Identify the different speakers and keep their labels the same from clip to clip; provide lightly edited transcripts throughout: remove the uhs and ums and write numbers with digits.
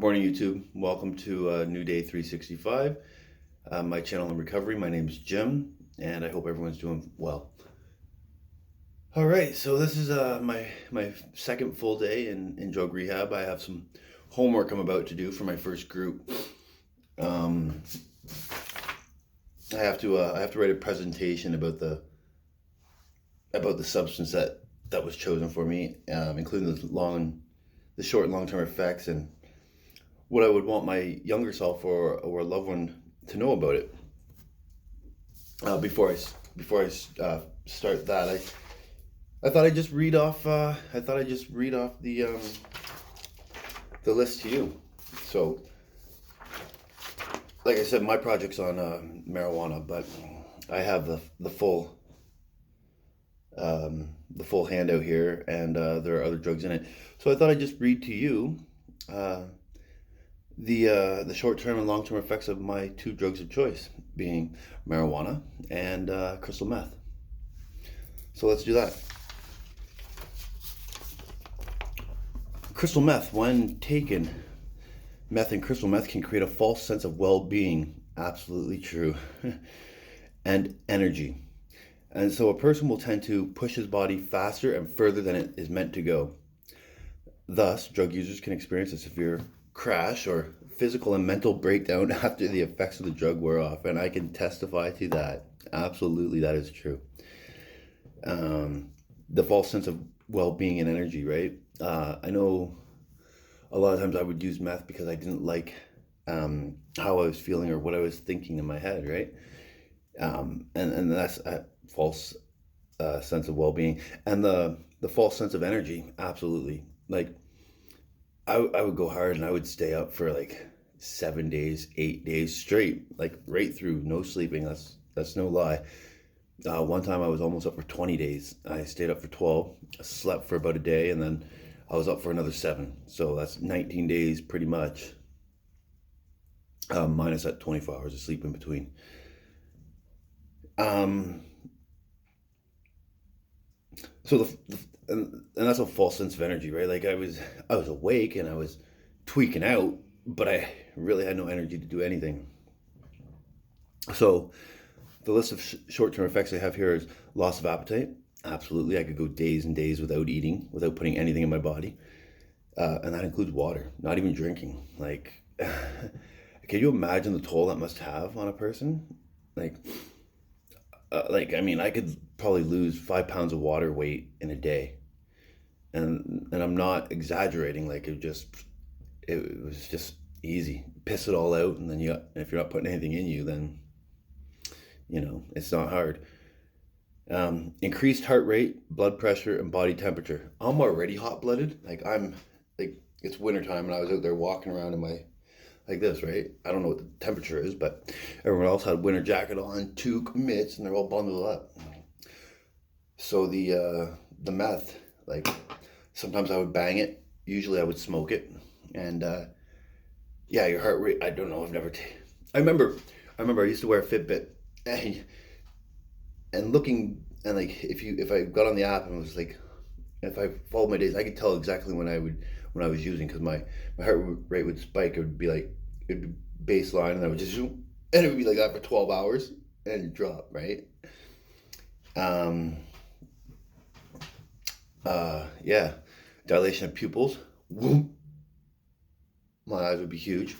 Speaker 1: Morning YouTube. Welcome to New Day 365, my channel in recovery. My name is Jim, and I hope everyone's doing well. All right, so this is my second full day in drug rehab. I have some homework I'm about to do for my first group. I have to write a presentation about the substance that was chosen for me, including the short and long term effects and what I would want my younger self or a loved one to know about it. Before I start that, I thought I'd just read off the list to you. So, like I said, my project's on marijuana, but I have the full handout here, and there are other drugs in it. So I thought I'd just read to you the short-term and long-term effects of my two drugs of choice, being marijuana and crystal meth. So let's do that. Crystal meth, when taken, meth and crystal meth can create a false sense of well-being. Absolutely true. And energy. And so a person will tend to push his body faster and further than it is meant to go. Thus, drug users can experience a severe crash or physical and mental breakdown after the effects of the drug wear off. And I can testify to that. Absolutely, that is true. The false sense of well-being and energy, right? I know a lot of times I would use meth because I didn't like how I was feeling or what I was thinking in my head, right? And that's a false sense of well-being. And the false sense of energy, absolutely. Like, I would go hard and I would stay up for like 7 days, 8 days straight, like right through, no sleeping. That's no lie. One time I was almost up for 20 days. I stayed up for 12, I slept for about a day, and then I was up for another 7. So that's 19 days pretty much, minus that 24 hours of sleep in between. So and that's a false sense of energy, right? Like I was awake and I was tweaking out, but I really had no energy to do anything. So the list of short-term effects I have here is loss of appetite. Absolutely, I could go days and days without eating, without putting anything in my body, and that includes water. Not even drinking. Like, can you imagine the toll that must have on a person? I mean, I could probably lose 5 pounds of water weight in a day, and I'm not exaggerating. Like it was just easy. Piss it all out, and then if you're not putting anything in you, then it's not hard. Increased heart rate, blood pressure, and body temperature. I'm already hot-blooded. It's wintertime, and I was out there walking around in my like this, right? I don't know what the temperature is, but everyone else had a winter jacket on, 2 mitts, and they're all bundled up. So the meth, like sometimes I would bang it. Usually I would smoke it, and yeah, your heart rate. I don't know. I remember I used to wear a Fitbit, and looking and like if I got on the app and was like, if I followed my days, I could tell exactly when I was using, because my heart rate would spike. It'd be baseline, and I would just, and it would be like that for 12 hours and it'd drop, right? Yeah, dilation of pupils. Whoop. My eyes would be huge.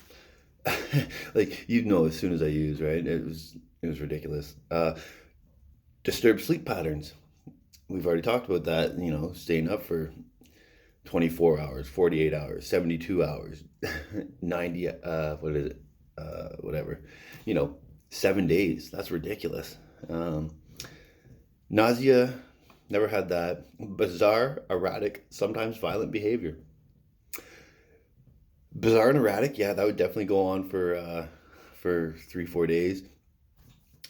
Speaker 1: Like, as soon as I use, right? It was ridiculous. Disturbed sleep patterns. We've already talked about that, staying up for 24 hours, 48 hours, 72 hours, 90, whatever, 7 days. That's ridiculous. Nausea, never had that. Bizarre, erratic, sometimes violent behavior. Bizarre and erratic, yeah, that would definitely go on for 3-4 days.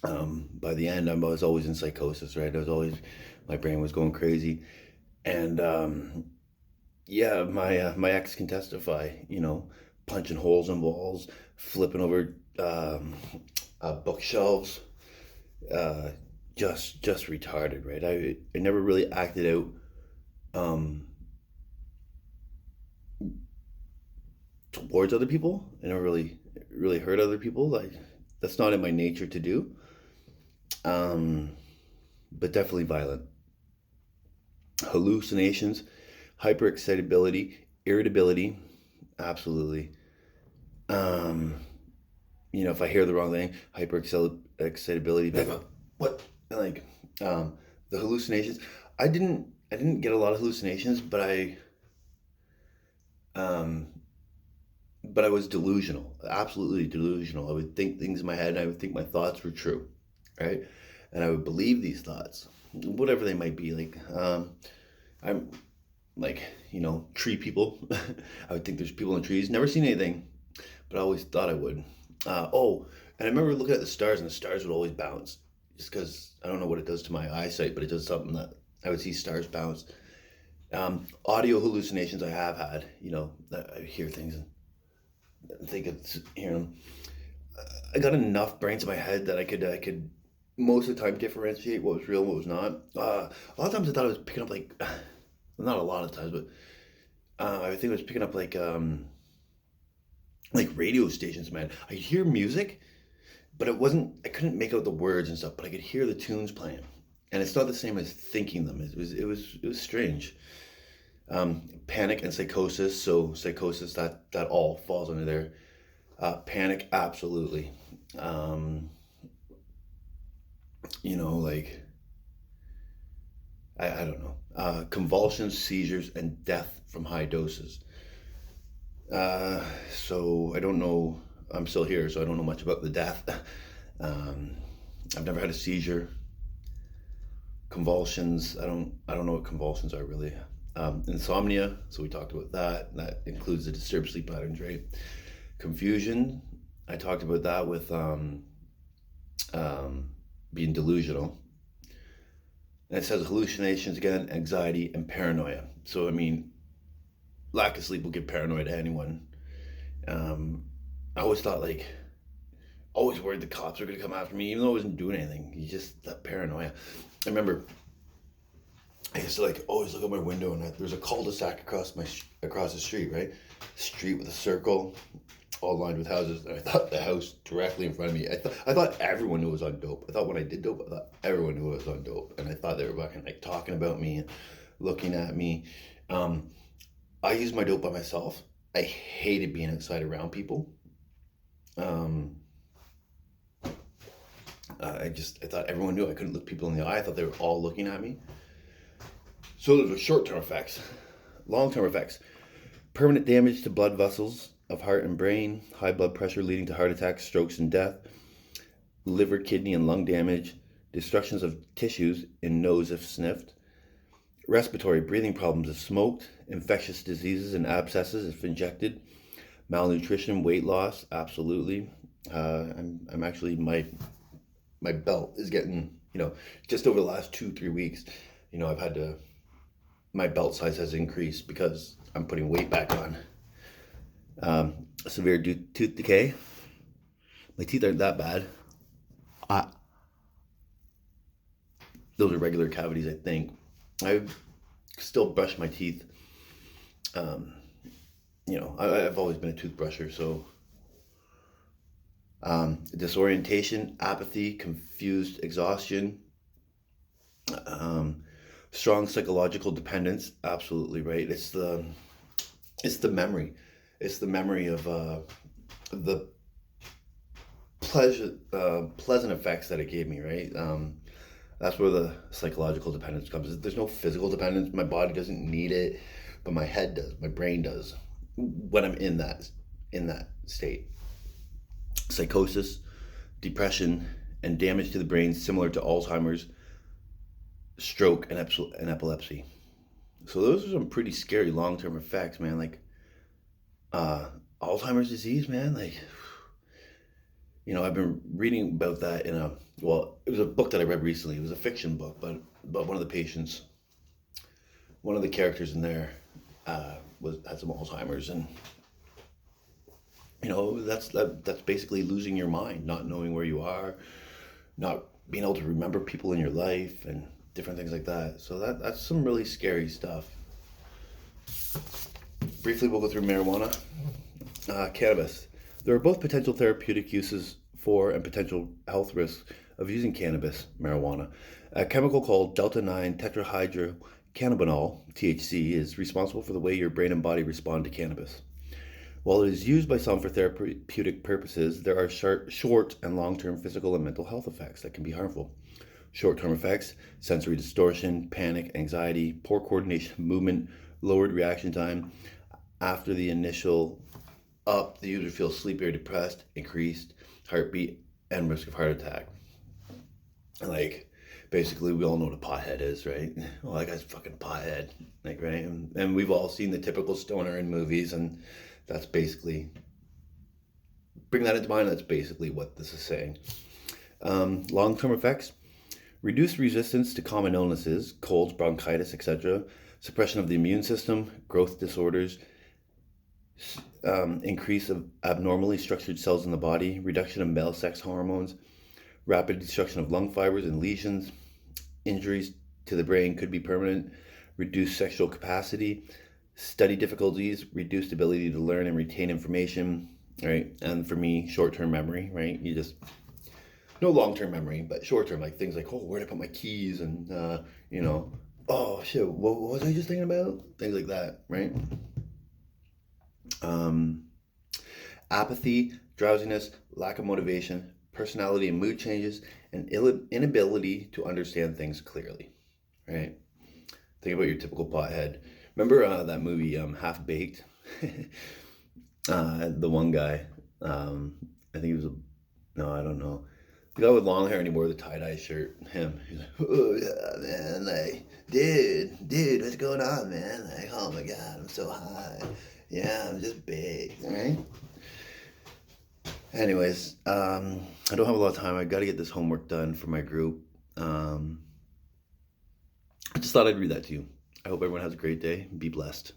Speaker 1: By the end, I was always in psychosis, right? My brain was going crazy. And yeah, my ex can testify, punching holes in walls, flipping over bookshelves, just retarded, right? I never really acted out towards other people. I don't really hurt other people. Like that's not in my nature to do. Um, but definitely violent. Hallucinations, hyperexcitability, irritability, absolutely. Um, if I hear the wrong thing, hyperexcitability, like, what? Like, the hallucinations. I didn't get a lot of hallucinations, um, but I was delusional, absolutely delusional. I would think things in my head, and I would think my thoughts were true, right? And I would believe these thoughts, whatever they might be. Like, I'm like, tree people. I would think there's people in trees. Never seen anything, but I always thought I would. And I remember looking at the stars, and the stars would always bounce, just because I don't know what it does to my eyesight, but it does something that I would see stars bounce. Audio hallucinations I have had, that I hear things and think it's hearing them. I got enough brains in my head that I could most of the time differentiate what was real and what was not. A lot of times I thought I was picking up like, not a lot of times, but I think I was picking up like radio stations, man. I could hear music, but I couldn't make out the words and stuff, but I could hear the tunes playing. And it's not the same as thinking them. It was strange. Panic and psychosis. So psychosis, that all falls under there. Panic, absolutely. Like, I don't know. Convulsions, seizures, and death from high doses. So I don't know. I'm still here, so I don't know much about the death. Um, I've never had a seizure. Convulsions. I don't know what convulsions are really. Insomnia. So we talked about that. That includes the disturbed sleep patterns, right? Confusion. I talked about that with being delusional. And it says hallucinations again, anxiety, and paranoia. So I mean, lack of sleep will give paranoia to anyone. I always thought like, always worried the cops were gonna come after me, even though I wasn't doing anything. You just that paranoia. I remember I used to like always look out my window, and there's a cul-de-sac across the street, right? Street with a circle, all lined with houses. And I thought the house directly in front of me. I thought everyone knew I was on dope. I thought when I did dope, I thought everyone knew I was on dope, and I thought they were fucking like talking about me and looking at me. I used my dope by myself. I hated being outside around people. I thought everyone knew I couldn't look people in the eye. I thought they were all looking at me. So those were short-term effects. Long-term effects. Permanent damage to blood vessels of heart and brain. High blood pressure leading to heart attacks, strokes, and death. Liver, kidney, and lung damage. Destructions of tissues in nose if sniffed. Respiratory, breathing problems if smoked. Infectious diseases and abscesses if injected. Malnutrition, weight loss, absolutely. I'm actually, my belt is getting, just over the last 2-3 weeks, I've had to, my belt size has increased because I'm putting weight back on. Severe tooth decay. My teeth aren't that bad. Those are regular cavities, I think. I still brush my teeth. I've always been a toothbrusher, so disorientation, apathy, confused exhaustion, strong psychological dependence, absolutely right. It's the memory. It's the memory of the pleasant effects that it gave me, right? That's where the psychological dependence comes. There's no physical dependence. My body doesn't need it, but my head does. My brain does when I'm in that state. Psychosis, depression, and damage to the brain similar to Alzheimer's, stroke, and epilepsy. So those are some pretty scary long-term effects, man. Like Alzheimer's disease, man. Like, I've been reading about that it was a book that I read recently. It was a fiction book, but one of the patients, one of the characters in there, had some Alzheimer's, and that's basically losing your mind, not knowing where you are, not being able to remember people in your life, and different things like that. So that's some really scary stuff. Briefly, we'll go through marijuana. Cannabis. There are both potential therapeutic uses for and potential health risks of using cannabis, marijuana. A chemical called delta 9 tetrahydrocannabinol, THC, is responsible for the way your brain and body respond to cannabis. While it is used by some for therapeutic purposes, there are short and long term physical and mental health effects that can be harmful. Short term effects: sensory distortion, panic, anxiety, poor coordination of movement, lowered reaction time. After the initial up, the user feels sleepy or depressed, increased heartbeat, and risk of heart attack. Like, basically, we all know what a pothead is, right? Well, that guy's a fucking pothead, like, right? And we've all seen the typical stoner in movies, and that's basically, bring that into mind. That's basically what this is saying. Long-term effects: reduced resistance to common illnesses, colds, bronchitis, etc., suppression of the immune system, growth disorders, increase of abnormally structured cells in the body, reduction of male sex hormones, rapid destruction of lung fibers and lesions, injuries to the brain could be permanent, reduced sexual capacity, study difficulties, reduced ability to learn and retain information, right? And for me, short-term memory, right? You just, no long-term memory, but short-term, like things like, oh, where did I put my keys? And, oh shit, what was I just thinking about? Things like that, right? Apathy, drowsiness, lack of motivation, personality and mood changes, and inability to understand things clearly, right? Think about your typical pothead. Remember that movie, Half Baked? The one guy, I think he was, no, I don't know. The guy with long hair and he wore the tie-dye shirt, him. He's like, oh yeah, man, like, dude, what's going on, man? Like, oh my God, I'm so high. Yeah, I'm just big, right? Anyways, I don't have a lot of time. I got to get this homework done for my group. I just thought I'd read that to you. I hope everyone has a great day. Be blessed.